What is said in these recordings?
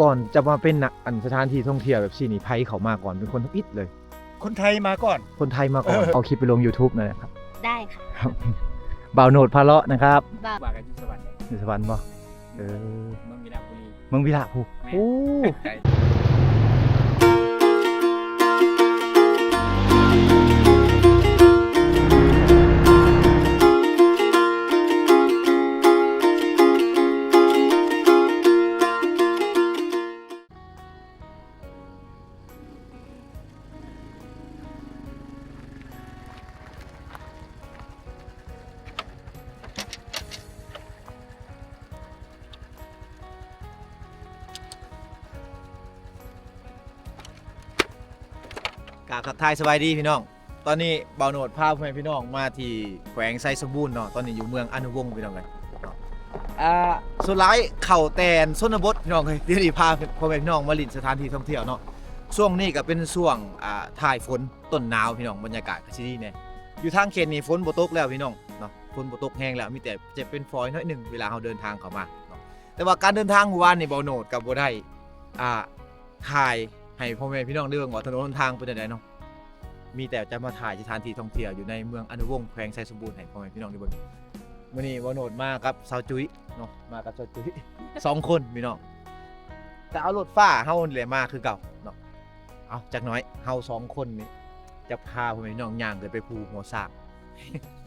ก่อนจะมาเป็นอันสถานที่ท่องเที่ยวแบบซี่นี่ไผเข้ามาก่อนเป็นคนอิดเลยคนไทยมาก่อนคนไทยมาก่อนเอาคลิปไปลง YouTube นั่นแหละครับได้ค่ะครับบ่าวโหนดพาเลาะนะครับว่ากันอยู่สวรรค์อยู่สวรรค์บ่เมืองวีระบุรีเมืองวิระภูโอ้กราบทักทายสบายดีพี่น้องตอนนี้บ่าวโหนดพาพ่อแม่พี่น้องมาที่แขวงไซสมบูรณ์เนาะตอนนี้อยู่เมืองอนุวงศ์พี่น้องกันสุดท้ายเข่าแตนชนบทพี่น้องเลยที่นี่พาพ่อแม่พี่น้องมาลินสถานที่ท่องเที่ยวเนาะช่วงนี้ก็เป็นช่วงถ่ายฝนต้นหนาวพี่น้องบรรยากาศก็สิดีแน่อยู่ทางเขตนี้ฝนบ่ตกแล้วพี่น้องเนาะฝนบ่ตกแห้งแล้วมีแต่จะเป็นฝอยน้อยหนึ่งเวลาเราเดินทางเข้ามาเนาะแต่ว่าการเดินทางเมื่อวานนี่บ่าวโหนดกับบ่ได้ถ่ายให้พ่อแม่พี่น้องเรื่องว่าถนนหนทางเป็นยังไงเนาะมีแต่จะมาถ่ายสถานที่ท่องเที่ยวอยู่ในเมืองอนุวงศ์แขวงไซสมบูรณ์ให้พ่อแม่พี่น้องได้เบิ่งมื้อนี้บ่าวโหนดมากับสาวจุ้ยเนาะมากับสาวจุ้ย2 คนพี่น้องแต่เอารถฟ้าเฮานี่แหละมาคือเก่าเนาะเอาจักหน่อยเฮา2 คนนี่จะพาพ่อแม่พี่น้องย่างขึ้นไปภูหัวสร้าง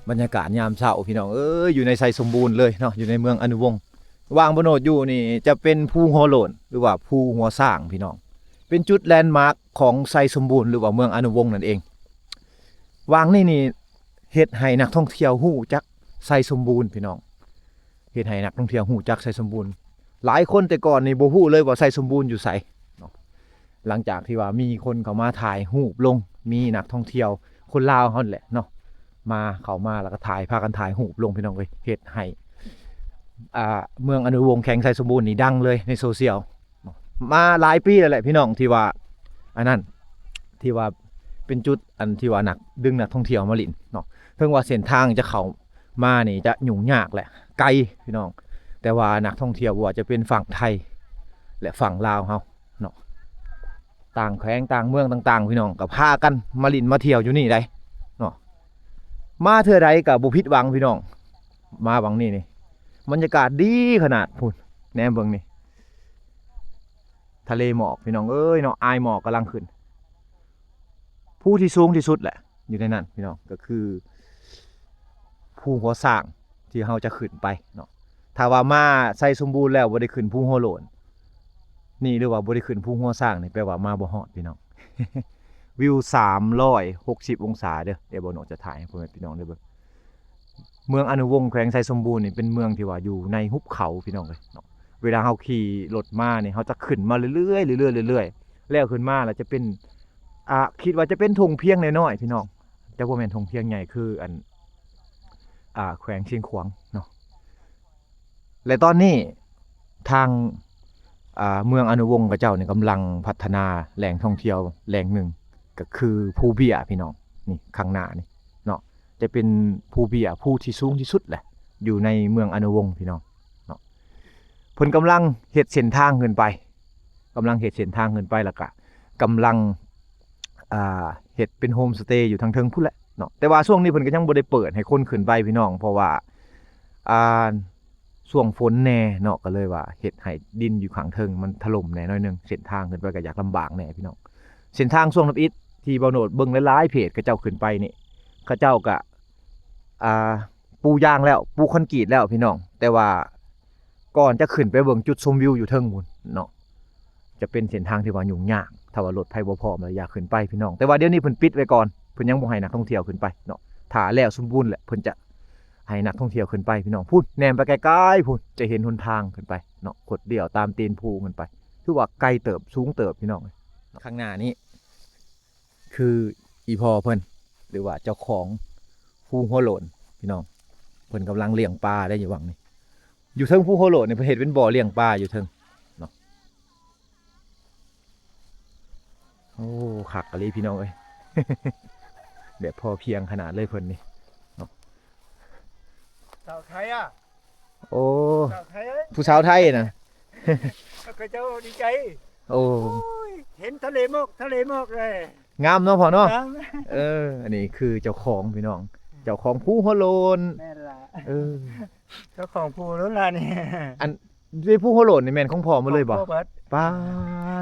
บรรยากาศยามเช้าพี่น้องอยู่ในไซสมบูรณ์เลยเนาะอยู่ในเมืองอนุวงศ์วางบ่าวโหนดอยู่นี่จะเป็นภูหัวโหลนหรือว่าภูหัวสร้างพี่น้องเป็นจุดแลนด์มาร์คของไซสมบูรณ์หรือว่าเมืองอนุวงศ์นั่นเองวางนี่เฮ็ดให้นักท่องเที่ยวฮู้จักไซสมบูรณ์พี่น้องเฮ็ดให้นักท่องเที่ยวฮู้จักไซสมบูรณ์หลายคนแต่ก่อนนี่บ่ฮู้เลยว่าไซสมบูรณ์อยู่ไสเนาะหลังจากที่ว่ามีคนเข้ามาถ่ายรูปลงมีนักท่องเที่ยวคนลาวเฮาแหละเนาะมาเข้ามาแล้วก็ถ่ายพากันถ่ายรูปลงพี่น้องเอ้ยเฮ็ดให้เมืองอนุวงศ์แขวงไซสมบูรณ์นี่ดังเลยในโซเชียลมาหลายปีแล้วแหละพี่น้องที่ว่าอันนั้นที่ว่าเป็นจุดอันที่ว่านักดึงนักท่องเที่ยวมาลินเนาะเพิ่งว่าเส้นทางจะเข้ามานี่จะยุ่งยากแหละไกลพี่น้องแต่ว่านักท่องเที่ยวว่าจะเป็นฝั่งไทยและฝั่งลาวเฮาเนาะต่างแขวงต่างเมืองต่างๆพี่น้องก็พากันมาลินมาเที่ยวอยู่นี่ได้เนาะมาเทื่อใดก็บ่ผิดหวังพี่น้องมาหวังนี่บรรยากาศดีขนาดพุ่นแนมเบิ่งนี่ทะเลหมอกพี่น้องเอ้ยเนาะอายหมอกกำลังขึ้นผู้ที่สูงที่สุดแหละอยู่ในนั้นพี่น้องก็คือภูหัวสร้างที่เราจะขึ้นไปเนาะถ้าว่ามาไซสมบูรณ์แล้วบ่ได้ขึ้นภูหัวโหลนนี่หรือว่าบ่ได้ขึ้นภูหัวสร้างนี่แปลว่ามาบ่ฮอดพี่น้อง วิว360องศาเด้อเดี๋ยวบ่โหนจะถ่ายให้พ่อแม่พี่น้องได้เบิ่งเมืองอนุวงศ์แขวงไซสมบูรณ์นี่เป็นเมืองที่ว่าอยู่ในหุบเขาพี่น้องเลยเนาะเวลาเราขี่รถมาเนี่ยเขาจะขึ้นมาเรื่อยๆเรื่อยๆเรื่อยๆแล้วขึ้นมาแล้วจะเป็นคิดว่าจะเป็นธงเพียงน้อยๆพี่น้องแต่ว่าแม่นธงเพียงใหญ่คืออันแขวงเชียงขวางเนาะและตอนนี้ทางเมืองอนุวงศ์กับเจ้าเนี่ยกำลังพัฒนาแหล่งท่องเที่ยวแหล่งหนึ่งก็คือภูเบี้ยพี่น้องนี่ข้างหน้านี่เนาะจะเป็นภูเบี้ยภูที่สูงที่สุดแหละอยู่ในเมืองอนุวงศ์พี่น้องเพิ่นกำลังเฮ็ดเส้นทางขึ้นไปแล้วก็กำลังเฮ็ดเป็นโฮมสเตย์อยู่ทางเทิงพุ่นแหละเนาะแต่ว่าช่วงนี้เพิ่นก็ยังบ่ได้เปิดให้คนขึ้นไปพี่น้องเพราะว่าช่วงฝนแน่เนาะก็เลยว่าเฮ็ดให้ดินอยู่ข้างเทิงมันถล่มแน่น้อยนึงเส้นทางขึ้นไปก็อยากลำบากแน่พี่น้องเส้นทางช่วงทับอิฐที่บ่าวโหนดเบิ่งหลายๆเพจเขาเจ้าขึ้นไปนี่เขาเจ้าก็ปูยางแล้วปูคอนกรีตแล้วพี่น้องแต่ว่าก่อนจะขึ้นไปเบิ่งจุดชมวิวอยู่เทิงพุ่นเนาะจะเป็นเส้นทางที่ว่ายุ่งยากถ้าว่ารถไผบ่พร้อมแล้วอยากขึ้นไปพี่น้องแต่ว่าเดี๋ยวนี้เพิ่นปิดไว้ก่อนเพิ่นยังบ่ให้นักท่องเที่ยวขึ้นไปเนาะถ้าแล้วสมบูรณ์แหละเพิ่นจะให้นักท่องเที่ยวขึ้นไปพี่น้องพูดแนมไปไกลๆพุ่นจะเห็นหนทางขึ้นไปเนาะกดเดี่ยวตามตีนภูขึ้นไปคือว่าไกลเติบสูงเติบพี่น้องข้างหน้านี้คืออีพอเพิ่นหรือว่าเจ้าของภูหัวโหลนพี่น้องเพิ่นกำลังเลี้ยงปลาได้อยู่วังนี่อยู่เทิงภูหัวโหลนนี่เพิ่นเฮ็ดเป็นบ่อเลี้ยงปลาอยู่เทิงเนาะโอ้คักอะลีพี่น้องเอ้ย แบบพอเพียงขนาดเลยเพิ่นนี่เนาะสาวไทยอ่ะโอ้สาวไทยผู้สาวไทยน่ะ แล้วก็ เขาเจ้าดีใจ โอ้ เห็นทะเลหมอกเลย งามเนาะพ่อเนาะ น้ อันนี้คือเจ้าของพี่น้อง เจ้าของผู้หัวโลน ำแม่นละ เออ เจ้าของผู้รู้ล่ะนี่ อันด้วยผู้หัวโลนนี่แม่นของพ่อมาเลยบ่ พ่อเบิด ป้า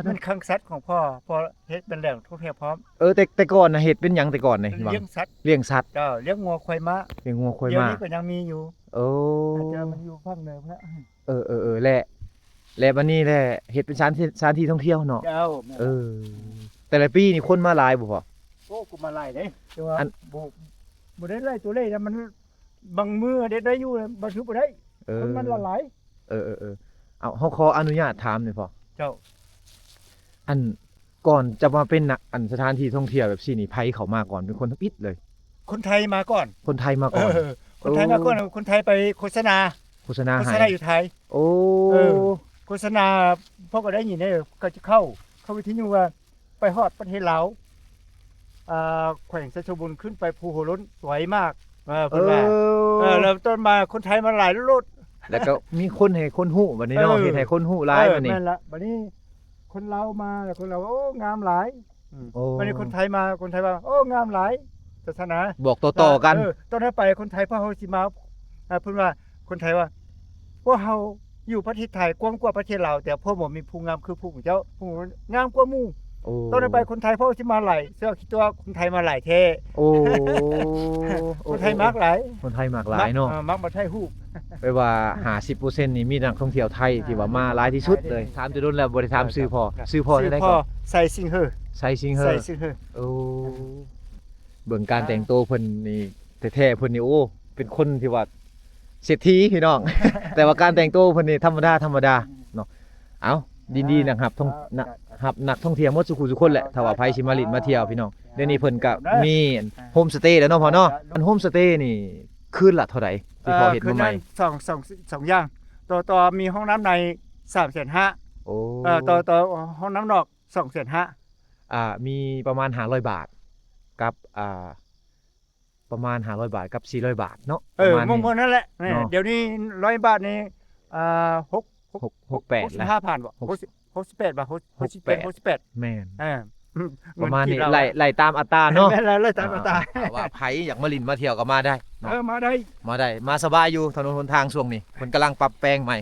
ด มันคังสัตว์ของพ่อเฮ็ดเป็นแหล่งท่องเที่ยวพร้อม แต่ก่อนน่ะเฮ็ดเป็นหยังแต่ก่อนนี่หวัง เลี้ยงสัตว์ เลี้ยงสัตว์ เจ้าเลี้ยงงัวควายม้า เลี้ยงงัวควาย เดี๋ยว ม้า นี้ก็ยังมีอยู่ โอ้ อาจจะมันอยู่ภาคเหนือพระ และบัดนี้แหละเฮ็ดเป็นสถานที่ท่องเที่ยวเนาะ เจ้า แต่ละปีนี่คนมาหลายบ่พ่อ โอ้กูมาไล่เด้แต่ว่า อัน บ่ได้ไล่ตัวเลขนะมันบางมือเด็ดได้อยู่บ่ถือบ่ได้ เออ คนมันละหลาย เออเอาเฮาขออนุญาตถามหน่อยพ่อ เจ้า อันก่อนจะมาเป็นอันสถานที่ท่องเที่ยวแบบซี่นี่ไผเข้ามาก่อนเป็นคนทับอิฐเลย คนไทยมาก่อน คนไทยมาก่อน คนไทยมาก่อนคนไทยไปโฆษณา โฆษณา โฆ ให้ ษณาอยู่ไทย โอ้ เออ โฆษณาพวกก็ได้ยินได้ก็จะเข้าวิทยุว่าไปฮอดประเทศลาวแขวงชัชบุญขึ้นไปภูหัวล้นสวยมากเพิ่นว่าแล้วต้นมาคนไทยมาหลายรถ แล้วก็มีคนให้คนฮู้บัดนี้เนาะเฮ็ดให้คนฮู้หลายบัดนี้ นั่นละบัดนี้คนลาวมาแล้วคนลาวโอ้งามหลาย โอ้ บัดนี้คนไทยมาโอ้งามหลายศาสนา บอกต่อๆกัน ตอนนั้นไปคนไทยพวกเฮาสิมาเพิ่นว่าคนไทยว่าพวกเฮาอยู่ประเทศไทยกว้างกว่าประเทศลาวแต่พวกบ่มีผู้งามคือผู้ของเจ้าผู้งามกว่าหมู่ โอ้ ตอนนั้นไปคนไทยพวกสิมาหลายเสื้อคิดตัวคนไทยมาหลายแท้ โอ้ คนไทยมักหลาย คนไทยมากหลายเนาะ มักบ่ไทยฮู้ ไปว่า50%นี่มีนักท่องเที่ยวไทยที่ว่ามาหลายที่สุดเลยถามจะโดนแล้วบ่ได้ถามชื่อพ่อชื่อพ่อได้ก่อน ใส่ซิงเฮอ ไซซิงเฮอ ใส่ ร์ ซิงเฮอ โอ้เบิ่งการแต่งตัวเพิ่นนี่แท้ๆเพิ่นนี่โอ้เป็นคนที่ว่าเศรษฐีพี่น้อง แต่ว่าการแต่งตัวเพิ่นนี่ธรรมดาเนาะเอาดีๆนะครับรับนักท่องเที่ยวหมดสุขุทุกคนแหละถ้าว่าไผสิมาลินมาเที่ยวพี่น้องเดี๋ยวนี้เพิ่นก็มีโฮมสเตย์แล้วเนาะพ่อเนาะอันโฮมสเตย์นี่คืนละเท่าไหร่ที่พอเห็นมาใหม่ สองอย่างต่อมีห้องน้ำใน3,500,000 โอ้ ต่อห้องน้ำนอก2,500,000 มีประมาณ500 บาทกับประมาณ500 บาทกับ400 บาทเนาะประมาณ มงคลนั่นแหละ เนาะ เดี๋ยวนี้100 บาทนี่68แล้ว 65,000บ่68บาท68 แม่น อ่า ประมาณนี้ไล่ตามอัตราเนาะ แม่นแล้วเลยตามตา ว่าไผอยากมาลินมาเที่ยวก็มาได้เนาะ มาได้ มาสบายอยู่ถนนหนทางช่วงนี้เพิ่นกำลังปรับแปลงใหม่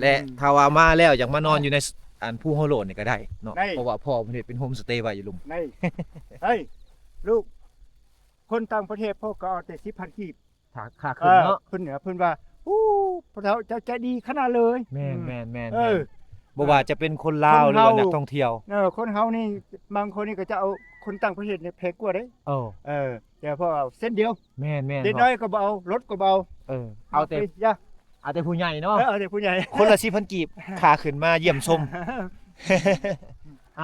และถ้าว่ามาแล้วอยากมานอนอยู่ในอันผู้โฮโลนนี่ก็ได้เนาะเพราะว่าพ่อเพิ่นเฮ็ดเป็นโฮมสเตย์ไว้อยู่ลุม ในเฮ้ยลูกคนต่างประเทศพวกก็เอาแต่10,000กีบ ค่าขึ้นเนาะ เพิ่นว่าพระเจ้าจะใจดีขนาดเลย แม่น เออ บ่ว่าจะเป็นคนลาวหรือว่านักท่องเที่ยว คนเฮานี่บางคนนี่ก็จะเอาคนต่างประเทศนี่แพงกว่าเด้ เดี๋ยวพอเอาเส้นเดียว แม่น เด็กน้อยก็บ่เอารถก็บ่เอา เอาแต่ ย่า เอาแต่ผู้ใหญ่เนาะ เอาแต่ผู้ใหญ่ คนละ4,000กีบค่าขึ้นมาเยี่ยมชม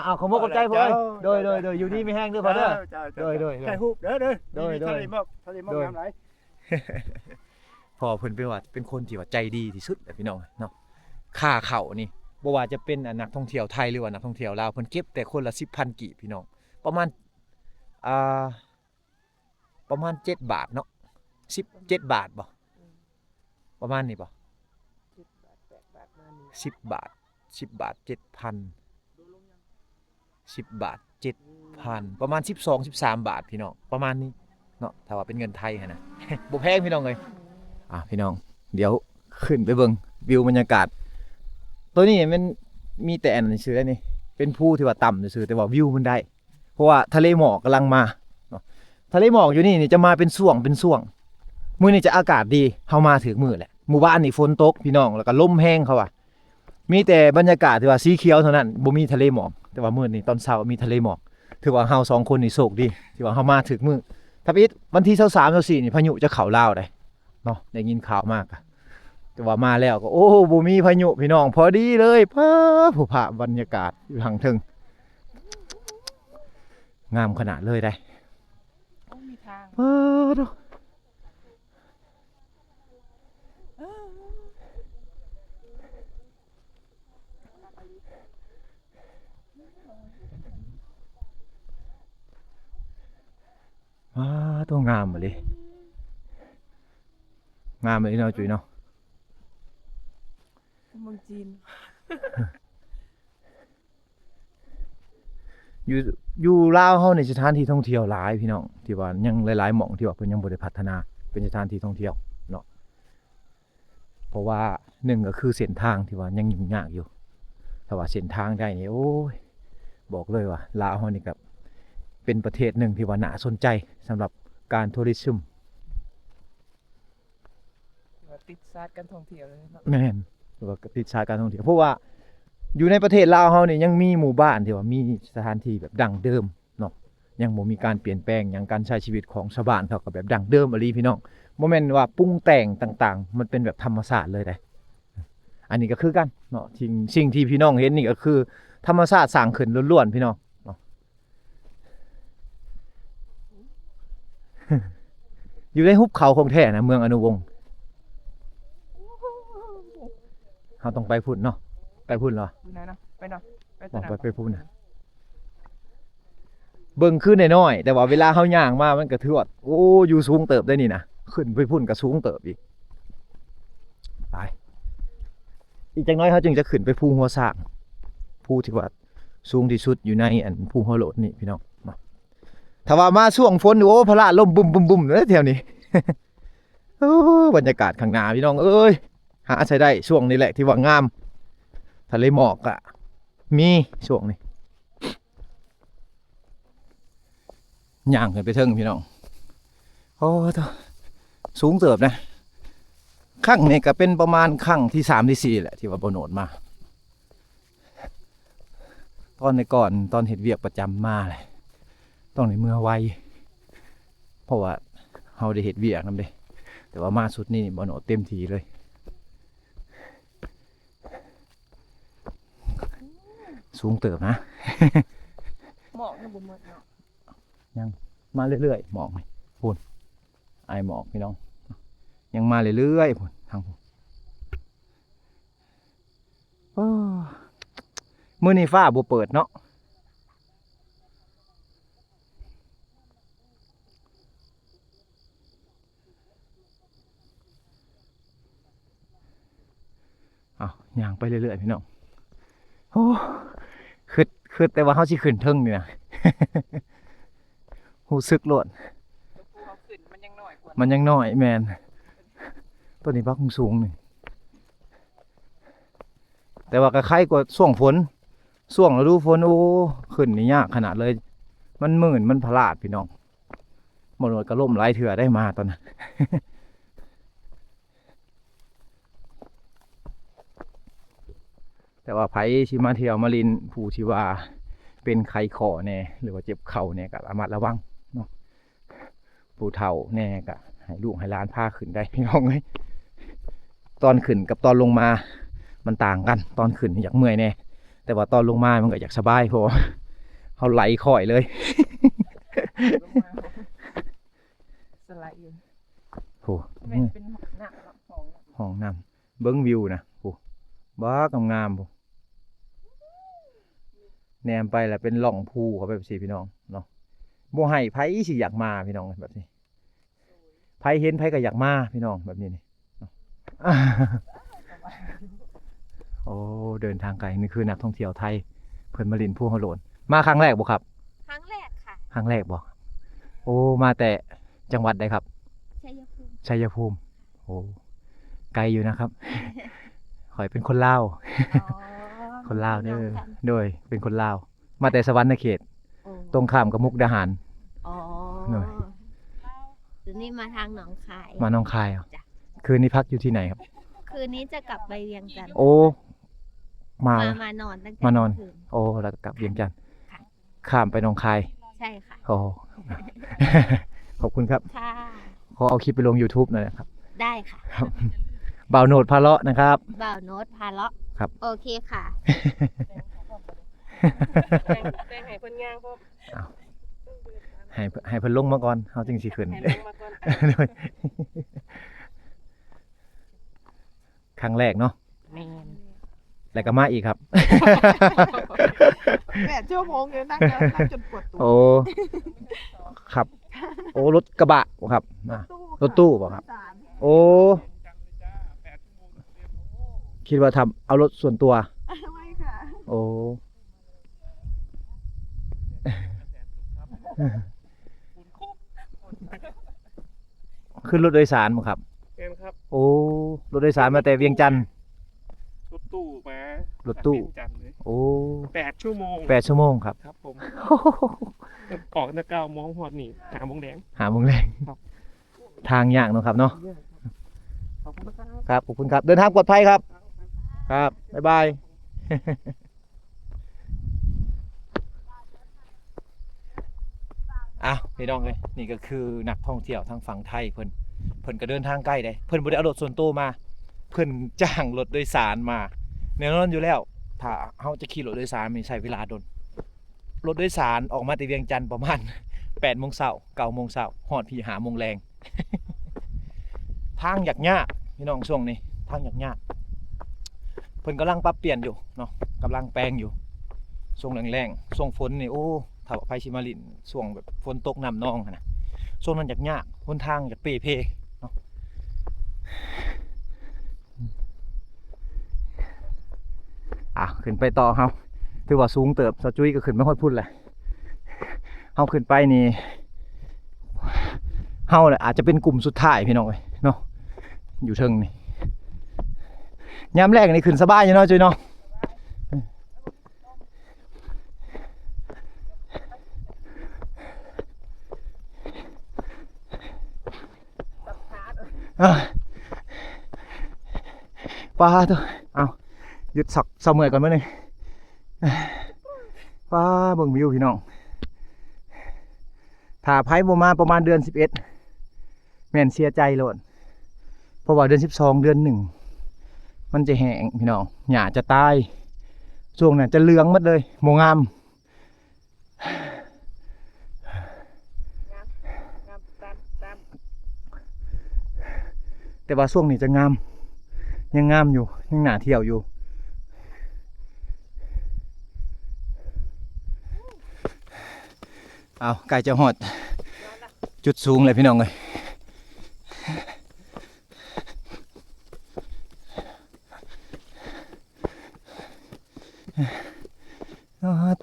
เอาขโมยกับใจพ่อโดยอยู่นี่ไม่แห้งเด้อพ่อเด้อ โดย ใช่ฮูบเด้อ โดย ทะเลหมอกน้ำไหล พ่อเพิ่นเป็นคนที่ว่าใจดีที่สุดแหละพี่น้องเนาะค่าเข้านี่บ่ว่าจะเป็นนักท่องเที่ยวไทยหรือว่านักท่องเที่ยวลาวเพิ่นเก็บแต่คนละ 10,000 กีบพี่น้องประมาณประมาณ7 บาทเนาะ17 บาทบ่ประมาณนี้บ่10 บาท 10 บาท 7,000 10 บาท 7,000 ประมาณ12-13 บาทพี่น้องประมาณนี้เนาะถ้าว่าเป็นเงินไทยหั่นนะ บ่แพงพี่น้องเอ้ยพี่น้องเดี๋ยวขึ้นไปเบิ่งวิวบรรยากาศตัวนี้มันมีแต่อันนี้ซื่อได้นี่เป็นภูที่ว่าต่ำซื่อแต่ว่าวิวมันได้เพราะว่าทะเลหมอกกำลังมาเนาะทะเลหมอกอยู่นี่จะมาเป็นช่วงมื้อนี้จะอากาศดีเฮามาถึงมื้อแหละหมู่บ้านนี่ฝนตกพี่น้องแล้วก็ลมแห้งเขาว่ามีแต่บรรยากาศที่ว่าสีเขียวเท่านั้นบ่มีทะเลหมอกแต่ว่ามื้อนี้ตอนเช้ามีทะเลหมอกถือว่าเฮา2คนนี่โชคดีที่ว่าเฮามาถึงมื้อถ้าอีกวันที่23 24นี่พายุจะเข้าลาวได้เนาะได้ยินข่าวมากอะแต่ว่ามาแล้วก็โอ้บ่มีพายุพี่น้องพอดีเลยผู้ภาพบรรยากาศอยู่ทางถึงงามขนาดเลยได้ มีทาง ดูตัวงามเลยงามเลยเนาะจุ๋ยเนาะ เมืองจีน อยู่อยู่ลาวเฮาในสถานที่ท่องเที่ยวหลายพี่น้องที่ว่ายังหลายๆหม่องที่ว่าเพิ่นยังบ่ได้พัฒนาเป็นสถานที่ท่องเที่ยวเนาะเพราะว่าหนึ่งก็คือเส้นทางที่ว่ายังยุ่งยากอยู่ถ้าว่าเส้นทางได้นี่โอ้ยบอกเลยว่าลาวเฮานี่ก็เป็นประเทศหนึ่งที่ว่าน่าสนใจสำหรับการทัวริซึม ว่าติดซาดการท่องเที่ยวเลยเนาะ แม่นหรือว่าติดชาติการท่องเที่ยวเพราะว่าอยู่ในประเทศลาวเฮานี่ยังมีหมู่บ้านที่ว่ามีสถานที่แบบดั้งเดิมเนาะยังบ่มีการเปลี่ยนแปลงหยังการใช้ชีวิตของชาวบ้านเขาก็แบบดั้งเดิมอีหลีพี่น้องบ่แม่นว่าปรุงแต่งต่างๆ มันเป็นแบบธรรมชาติเลยได้อันนี้ก็คือกันเนาะสิ่งที่พี่น้องเห็นนี่ก็คือธรรมชาติสร้างขึ้นล้วนๆพี่น้องเนาะ อยู่ในหุบเขาของแท้นะเมืองอนุวงศ์เฮาต้องไปพุ่นเนาะไปพุ่นเหรอ อยู่ไหนเนาะไปเนาะไป บอก ตะ ไปพุ่นน่ะเบิ่งขึ้นน้อยๆแต่ว่าเวลาเฮาย่างมามันก็ถือว่าโอ้อยู่สูงเติบได้นี่นะขึ้นไปพุ่นก็สูงเติบอีกไปอีกจักหน้อยเฮาจึงจะขึ้นไปภูหัวสร้างภูที่ว่าสูงที่สุดอยู่ในอันภูหัวโลดนี่พี่น้องมาถ้าว่ามาช่วงฝนนี่โอ้พระลมบุ่มๆเด้อแถวนี้ โอ้บรรยากาศข้างหน้าพี่น้องเอ้ยหาใช้ได้ช่วงนี้แหละที่ว่างามทะเลหมอกอะมีช่วงนี้ย่างขึ้นไปเทิงพี่น้องโอ้ตวสูงเติบนะครั้งนี้ก็เป็นประมาณครั้งที่3ที่4แหละที่ว่าบ่โนดมาตอนในก่อนตอนเฮ็ดเวียกประจำมาเลยต้องในเมื่อไวเพราะว่าเฮาได้เฮ็ดเวียกนำเด้แต่ว่ามาสุดนี่บ่โนดเต็มทีเลยสูงเติบนะ หมอกนี่บ่หมดเนาะ มาเรื่อยๆหมอกไหมพูนไอหมอกพี่น้องยังมาเรื่อยๆพูนทางพูนมื้อนี้ฟ้าบ่เปิดเนาะเอาย่างไปเรื่อยๆพี่น้องโอ้คือแต่ว่าเฮาสิขึ้นเทิงนี่นะ รู้สึกโลด ภูเขาขึ้นมันยังน้อยกว่า มันยังน้อยแมนต้นนี้บักสูงนี่แต่ว่าก็ใครกว่าช่วงฝนช่วงฤดูฝนโอ้ขึ้นนี่ยากขนาดเลยมันหมื่นมันพลาดพี่น้องหมดกระล่มหลายเถื่อได้มาตอนนั้น แต่ว่าไผที่มาเที่ยวมาลินผู้ที่ว่าเป็นไข้คอแน่หรือว่าเจ็บเข่าแน่ก็ระมัดระวังเนาะผู้เฒ่าแน่ก็ให้ลูกให้หลานพาขึ้นได้พี่น้องเอ้ยตอนขึ้นกับตอนลงมามันต่างกันตอนขึ้นอยากเมื่อยแน่แต่ว่าตอนลงมามันก็อยากสบายเพราะว่าเขาไหลค่อยเลย ลงมาสไลด์อยู่ โอ้ แม่นเป็นหน้าเนาะของ ห้องน้ำเบิ้งวิวนะโอ้บ้างามๆโอ้แนมไปแล้วเป็นล่องภูเขาแบบสิพี่น้องเนาะบ่ให้ไผสิอยากมาพี่น้องแบบนี้ไผเห็นไผก็อยากมาพี่น้องแบบนี้นี่เนาะ โอ้เดินทางไกลนี่คือนักท่องเที่ยวไทยเพิ่นมาลินภูเขาโหลนมาครั้งแรกบ่ครับ ครั้งแรกค่ะ ครั้งแรกบ่โอ้มาแต่จังหวัดใดครับ ชัยภูมิ ชัยภูมิโอ้ไกลอยู่นะครับ ข่อยเป็นคนลาว อ๋อ คนลาวเด้อ น้งกัน โดยเป็นคนลาวมาแต่สวรรณเขต โอ้ ตรงข้ามกับมุกดาหาร อ๋อ หน่อย ทีนี้มาทางหนองคาย มาหนองคายเหรอ จ้ะ คืนนี้พักอยู่ที่ไหนครับ คืนนี้จะกลับไปเวียงจันทร์ โอ้มา มานอนตั้งแต่ มานอน คืน โอ้แล้วก็กลับเวียงจันทร์ ค่ะ ข้ามไปหนองคาย ใช่ค่ะ โอ้ ขอบคุณครับ ค่ะ ขอเอาคลิปไปลง YouTube หน่อยนะครับ ได้ค่ะ บ่าวโหนดพาเลาะนะครับ บ่าวโน้ตพาเลาะ ครับ โอเคค่ะ แต่งให้เพิ่นย่างพร้อม ให้เพิ่นลงมาก่อนเฮาจึงสิขึ้น ให้ลงมาก่อน ด้วยครั้งแรกเนาะ แม่น แล้วก็มาอีกครับ 8 ชั่วโมงเลยนั่งแล้วนั่งจนปวดตัว โอ้ครับ โอ้รถกระบะบ่ครับรถตู้บ่ครับ โอ้คิดว่าทำเอารถส่วนตัว ไม่ค่ะ โอ้ ขึ้นรถโดยสารบ่ครับ เอ็นครับ โอ้รถโดยสารมาแต่เวียงจันทน์ รถตู้มาร ถตู้ จากเวียงจันทน์เลย โอ้ 8 ชั่วโมง 8 ชั่วโมงครับ ครับผมออกตั้งแต่9 โมงฮอดนี่5 โมงแดง หาโมงแรง ครับ ทางยากเนาะครับเนาะ ขอบคุณครับ ครับขอบคุณครับเดินทางปลอดภัยครับครับบ๊ายบาย อ่ะพี่น้องเลยนี่ก็คือนักท่องเที่ยวทางฝั่งไทยเพิ่นก็เดินทางใกล้ได้เพิ่นบ่ได้เอารถส่วนตัวมา เพิ่นจ้างรถโดยสารมาแน่นอนอยู่แล้ว ถ้าเฮาจะขี่รถโดยสารมันใช้เวลาโดนรถโดยสารออกมาแต่เวียงจันทน์ประมาณ 8 โมงเช้า 9 โมงเช้าฮอดพี่5 โมงแรง ทางยากพี่น้องช่วงนี้ทางยากเพิ่นกำลังปรับเปลี่ยนอยู่เนาะกำลังแปลงอยู่ช่วงแรงๆช่วงฝนนี่โอ้ถ้าว่าไผสิมาลิ้นช่วงแบบฝนตกน้ำนองหั้นนะช่วงนั้นยากหนทางเป้เพเนาะขึ้นไปต่อเฮาถือว่าสูงเติบสะจุ้ยก็ขึ้นไม่ค่อยพุ่นแหละเฮาขึ้นไปนี่เฮาเนี่ยอาจจะเป็นกลุ่มสุดท้ายพี่น้องเอ้ยเนาะอยู่เทิงนี่ยามแรกนี่ขึ้นสบายอยู่เนาะจุ้ยเนาะปลาตัวเอาหยุดสักเสมอก่อนมื้อนึงปลาเบิ่งวิวพี่น้องถ้าไผบ่มาประมาณเดือน11แม่นเสียใจโลดเพราะว่าเดือน12เดือน1มันจะแห้งพี่น้องหญ้าจะตายช่วงนั้นจะเหลืองหมดเลยบ่งาม แต่ว่าช่วงนี้จะงามยังงามอยู่ยังหนาเที่ยวอยู่เอาไก่จะหอดจุดสูงเลยพี่น้องเลย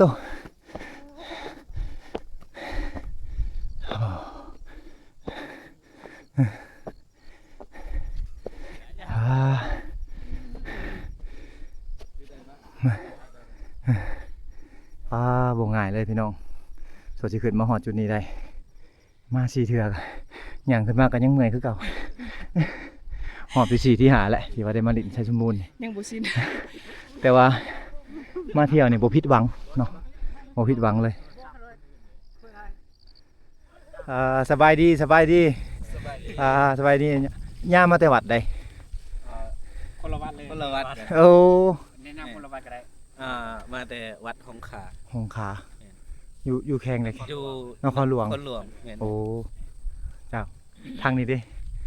ตัวบ่ง่ายเลยพี่น้องสดสิขึ้นมาหอดจุดนี้ได้มา4 เทื่ออย่างขึ้นมาก็ยังเมื่อยคือเก่าหอบที่4ที่หาแหละที่ว่าได้มาลิ้นชัยสมบูรณ์ ยังบ่ชิน แต่ว่ามาเที่ยวนี่บ่ผิดหวังเนาะบ่ผิดหวังเลยสบายดีสบายดีสบายดีย่ามาแต่วัดใด คนละวัดเลย คนละวัด โอ้ แนะนำคนละวัดก็ได้ มาแต่วัดหงขา หงขาอยู่แข่งเลย อยู่ นครหลวง คนหลวงแม่น โอ้เจ้าทางนี้ดิ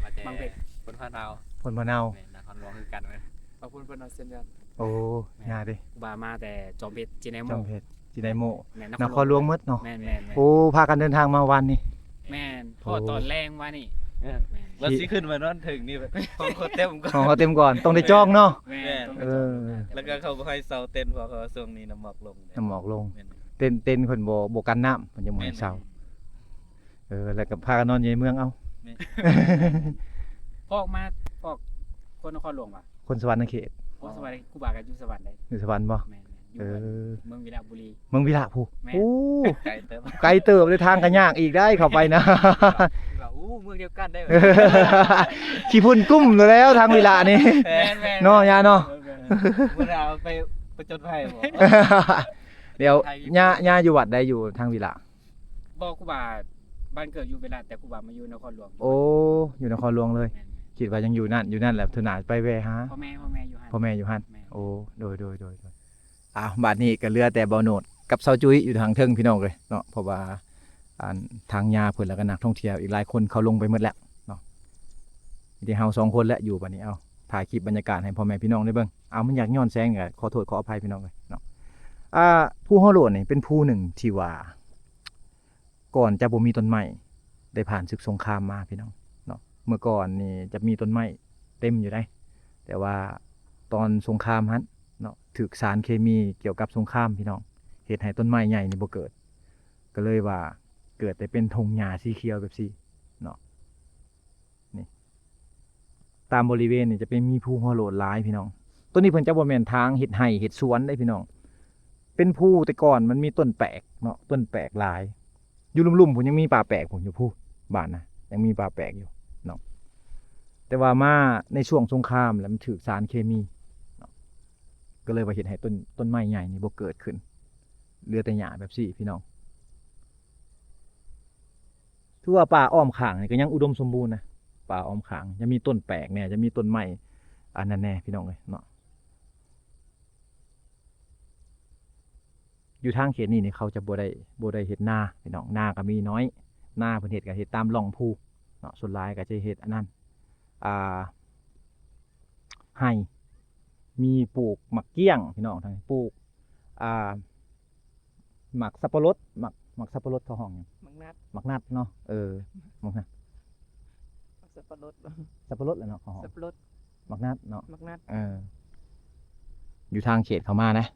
มาแต่ บางเพชร คนพะเนา คนมะนาว แม่นนครหลวงคือกันเว้ย ขอบคุณเพิ่นเอาเส้นกัน โอ้ยาดิ บามาแต่จอมเพชรจีเนโม จอมเพชรจิไดโม แม่น นครหลวงหมดเนาะ แม่น โอ้พากันเดินทางมาวันนี้ แม่นพอตอนแรงว่านี่ วันสิขึ้นมานอนถึงนี่แบบของเขาเต็มก่อน ของเขาเต็มก่อนต้องได้จองเนาะ แม่น เออ แล้วก็เขาบ่ให้เซาเต้นเพราะเขาช่วงนี้น้ำหมอกลง น้ำหมอกลง แม่น เต้นคนบ่กันน้ำมันจะหมอยเศร้าแล้วก็พากันนอนอยู่ในเมืองเอา แม่น พอกมาพอกคนนครหลวงว่ะ คนสวรรค์เขต โอ้สวัสดีกูบากับอยู่สวรรค์ได้ อยู่สวรรค์บ่ แม่นๆอ เอยู่ อ เมืองวิระบุรี เมืองวิระผู้ แม่น โอ้ ไกลเติม ไกลเติบเลยทางกันยากอีกได้เข้าไปนะ ว่าอู้เมืองเดียวกันได้ ขี้พุ่นกุ้มอยู่แล้วทางวิระนี่ แม่น เนาะยาเนาะ เมื่อเอาไปจดไผ่บ่ เดี๋ยวย่าอยู่วัดใดอยู่ทางวิระ บอกกูบาบ้านเกิดอยู่เวลาแต่กูบามาอยู่นครหลวง โอ้อยู่นครหลวงเลย แม่น คิดว่ายังอยู่นั่นแหละเธอหนาไปแวะหา พ่อแม่อยู่หั่น พ่อแม่อยู่หั่น แม่น โอ้โดยบาดนี้ก็เหลือแต่เบาโหนดกับเซาจุ้ยอยู่ทางเทิงพี่น้องเลยเนาะเพราะว่าทางยาเพิ่นแล้วก็นักท่องเที่ยวอีกหลายคนเขาลงไปหมดแล้วเนาะมีแต่เฮา2 คนแล้วอยู่บัดนี้เอาถ่ายคลิปบรรยากาศให้พ่อแม่พี่น้องได้เบิ่งเอามันอยากย้อนแสงก็ขอโทษขออภัยพี่น้องเลยเนาะภูฮอโลนนี่เป็นภูหนึ่งที่ว่าก่อนจะบ่มีต้นไม้ได้ผ่านศึกสงครามมาพี่น้องเนาะเมื่อก่อนนี่จะมีต้นไม้เต็มอยู่ได้แต่ว่าตอนสงครามฮั่นเนาะถูกสารเคมีเกี่ยวกับสงครามพี่น้องเฮ็ดให้ต้นไม้ใหญ่นี่บ่เกิดก็เลยว่า เกิดแต่เป็นธงหญ้าสีเขียวแบบนี้เนาะนี่ตามบริเวณนี่จะเป็นมีภูหัวโลนหลายพี่น้องต้นนี้เพิ่นจะบ่แม่นทางเฮ็ดไร่เฮ็ดสวนได้พี่น้องเป็นภูแต่ก่อนมันมีต้นแปลกเนาะต้นแปลกหลายอยู่ลุ่มๆผมยังมีป่าแปลกผมอยู่ภูบ้านนะยังมีป่าแปลกอยู่เนาะแต่ว่ามาในช่วงสงครามแล้วมันถูกสารเคมีเนาะก็เลยว่าเฮ็ดให้ต้นไม้ใหญ่นี่บ่เกิดขึ้นเหลือแต่หญ้าแบบนี้พี่น้องถือว่าป่าอ้อมข้างนี่ก็ยังอุดมสมบูรณ์นะป่าอ้อมข้างจะมีต้นแปลกเนี่ยจะมีต้นไม้อันนั้นแน่พี่น้องเอ้ยเนาะอยู่ทางเขตนี้นี่เขาจะบ่ได้เฮ็ดนาพี่น้องนาก็มีน้อยนาเพิ่นเฮ็ดก็เฮ็ดตามร่องภูเนาะส่วนหลายก็จะเฮ็ดอันนั้นให้มีปลูกหมักเกี้ยงพี่น้องทางปลูกหมักสับปะรดหมักสับปะรดเขาห้องหยัง มังนัด หมักนัดเนาะหมักนัด สับปะรด สับปะรดแหละเนาะเขาห้อง สับปะรด หมักนัดเนาะ มังนัด อยู่ทางเขตเขามานะ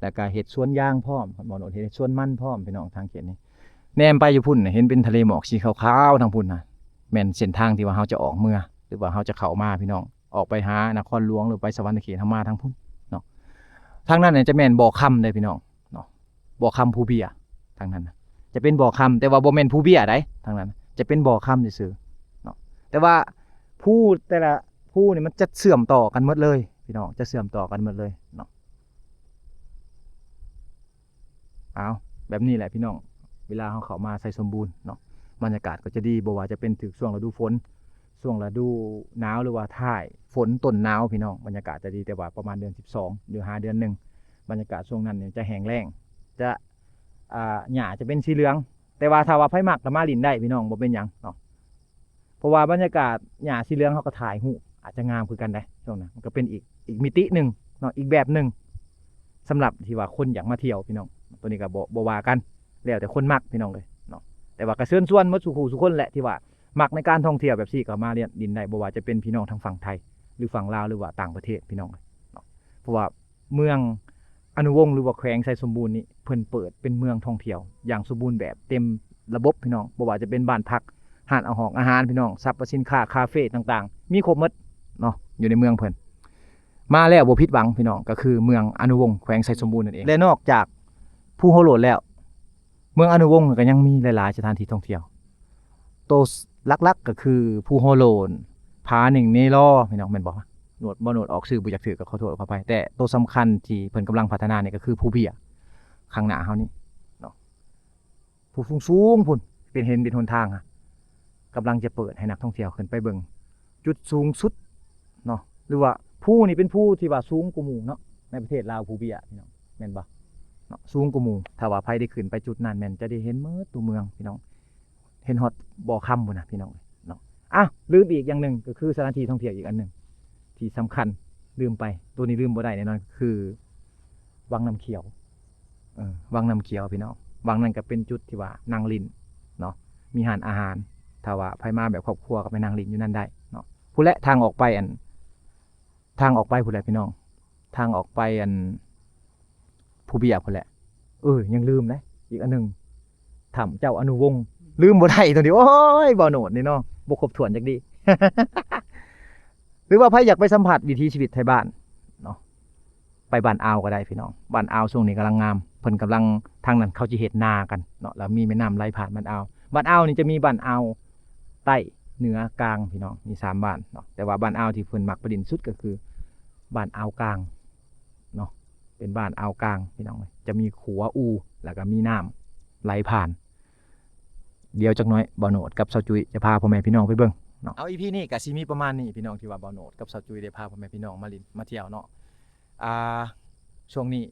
แล้วก็เห็ดสวนยางพร้อมบ่โนดเห็ดสวนมันพร้อมพี่น้องทางเขตนี้แนมไปอยู่พุ่นน่ะเห็นเป็นทะเลหมอกสีขาวๆทางพุ่นน่ะแม่นเส้นทางที่ว่าเราจะออกเมืองหรือว่าเราจะเข้ามาพี่น้องออกไปหานครหลวงหรือไปสวรรค์เขตเฮามาทางพุ่นเนาะทางนั้นเนี่ยจะแม่นบ่อค่ำเด้พี่น้องเนาะบ่อค่ำภูเบียทางนั้นน่ะจะเป็นบ่อค่ำแต่ว่าบ่แม่นภูเบียได้ทางนั้นจะเป็นบ่อค่ำซื่อๆเนาะแต่ว่าภูแต่ละภูนี่มันจะเชื่อมต่อกันหมดเลยพี่น้องจะเชื่อมต่อกันหมดเลยเนาะเอาแบบนี้แหละพี่น้องเวลาเขาเข้ามาใส่สมบูรณ์เนาะบรรยากาศก็จะดีบ่ว่าจะเป็นถึงช่วงฤดูฝนช่วงฤดูหนาวหรือว่าท้ายฝนต้นหนาวพี่น้องบรรยากาศจะดีแต่ว่าประมาณเดือน12หรือ5เดือน1บรรยากาศช่วงนั้นเนี่ยจะแห้งแล้งจะหญ้าจะเป็นสีเหลืองแต่ว่าถ้าว่าไผมักก็มาลินได้พี่น้องบ่เป็นหยังเนาะเพราะว่าบรรยากาศหญ้าสีเหลืองเขาก็ถ่ายรูปอาจจะงามคือกันได้ช่วงนั้นมันก็เป็นอีกมิติหนึ่งเนาะอีกแบบหนึ่งสำหรับที่ว่าคนอยากมาเที่ยวพี่น้องตัวนี้ก็บ่ว่ากันแล้วแต่คนมักพี่น้องเลยเนาะแต่ว่าก็เชิญชวนหมดสู่ทุกคนแหละที่ว่ามักในการท่องเที่ยวแบบนี้ก็มาเรียนดินได้บ่ว่าจะเป็นพี่น้องทางฝั่งไทยหรือฝั่งลาวหรือว่าต่างประเทศพี่น้องเลยเนาะเพราะว่าเมืองอนุวงศ์หรือว่าแขวงไซสมบูรณ์นี่เพิ่นเปิดเป็นเมืองท่องเที่ยวอย่างสมบูรณ์แบบเต็มระบบพี่น้องบ่ว่าจะเป็นบ้านพักร้านอาหารพี่น้องสรรพสินค้าคาเฟ่ต่างๆมีครบหมดเนาะอยู่ในเมืองเพิ่นมาแล้วบ่ผิดหวังพี่น้องก็คือเมืองอนุวงศ์แขวงไซสมบูรณ์นั่นเองและนอกจากภูหัวโลนแล้วเมืองอนุวงศ์ก็ยังมีหลายๆสถานที่ท่องเที่ยวตัวหลักๆก็คือภูหัวโลนผาหนึ่งเนรอพี่น้องแม่นบ่โนดออกชื่อบ่อยากถือก็ขอโทษขออภัยแต่ตัวสำคัญที่เพิ่นกำลังพัฒนาเนี่ยก็คือภูเบียข้างหน้าเฮานี่เนาะภูสูงๆพุ่นเป็นหนทางอะกำลังจะเปิดให้นักท่องเที่ยวขึ้นไปเบิ่งจุดสูงสุดเนาะหรือว่าภูนี่เป็นภูที่ว่าสูงกว่าหมู่เนาะในประเทศลาวภูเบียพี่น้องแม่นบ่เนาะสูงกว่าหมู่ถ้าว่าใครได้ขึ้นไปจุดนั้นแม่นจะได้เห็นหมดตัวเมืองพี่น้องเห็นฮอดบ่อค่ำพุ่นน่ะพี่น้องเนาะลืมอีกอย่างหนึ่งก็คือสถานที่ท่องเที่ยวอีกอันหนึ่งที่สำคัญลืมไปตัวนี้ลืมบ่ได้แน่นอนคือวังน้ำเขียววังน้ำเขียวพี่น้องวังนั้นก็เป็นจุดที่ว่านั่งลินเนาะมีอาหารถ้าว่าใครมาแบบครอบครัวก็ไปนั่งลินอยู่นั่นได้เนาะผู้และทางออกไปผู้และพี่น้องทางออกไปภูเบียผู้และยังลืมนะอีกอันหนึ่งถ้ำเจ้าอนุวงศ์ลืมบ่ได้ตัวนี้โอ้ยบ่โหนดนี่เนาะบ่ครบถ้วนจักดี หรือว่าใครอยากไปสัมผัสวิถีชีวิตไทยบ้านเนาะไปบ้านอ่าวก็ได้พี่น้องบ้านอ่าวช่วงนี้กำลังงามเพิ่นกำลังทางนั้นเขาจะเฮ็ดนากันเนาะแล้วมีแม่น้ำไหลผ่านบ้านอ่าวนี่จะมีบ้านอ่าวใต้เหนือกลางพี่น้องมี3บ้านเนาะแต่ว่าบ้านอ่าวที่เพิ่นมักประดิษฐ์สุดก็คือบ้านอ่าวกลางเนาะเป็นบ้านอ่าวกลางพี่น้องจะมีขัวอูแล้วก็มีน้ำไหลผ่านเดี๋ยวจักหน่อยบ่โหนดกับเซาจุ้ยจะพาพ่อแม่พี่น้องไปเบิ่งเอาอีพีนี้ก็สิมีประมาณนี้พี่น้องที่ว่าบ่โหนดกับเซาจุ้ยได้พาพ่อแม่พี่น้องมาเที่ยวเนาะช่วงนี้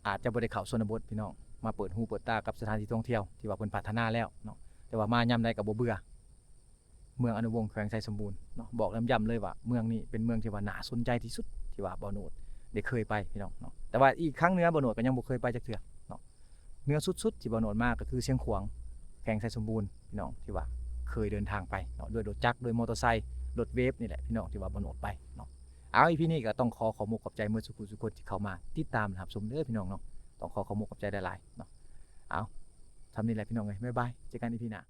อาจจะบ่ได้เข้าชนบทพี่น้องมาเปิดหูเปิดตากับสถานที่ท่องเที่ยวที่ว่าเพิ่นพัฒนาแล้วเนาะแต่ว่ามายามใดก็บ่เบื่อเมืองอนุวงศ์แขวงไซสมบูรณ์เนาะบอกย้ำเลยว่าเมืองนี้เป็นเมืองที่ว่าน่าสนใจที่สุดที่ว่าบ่โหนดได้เคยไปพี่น้องเนาะแต่ว่าอีกครั้งเหนือบ่โหนดก็ยังบ่เคยไปจักเทื่อเนาะเหนือสุดๆที่บ่โหนดมากก็คือเชียงขวางแขวงไซสมบูรณ์พี่น้องที่ว่าเคยเดินทางไปเนาะด้วยรถจักรด้วยมอเตอร์ไซค์รถเวฟนี่แหละพี่น้องที่ว่าบ่โหนดไปเนาะเอาอีพีนี้ก็ต้องขอมกขอบใจเมื่อสุขุสุคนที่เข้ามาติดตามนะครับชมเด้อพี่น้องเนาะต้องขอมกขอบใจหลายๆเนาะเอา ทำนี่แหละพี่น้องเลยบ๊ายบายเจอกันอีพีหน้า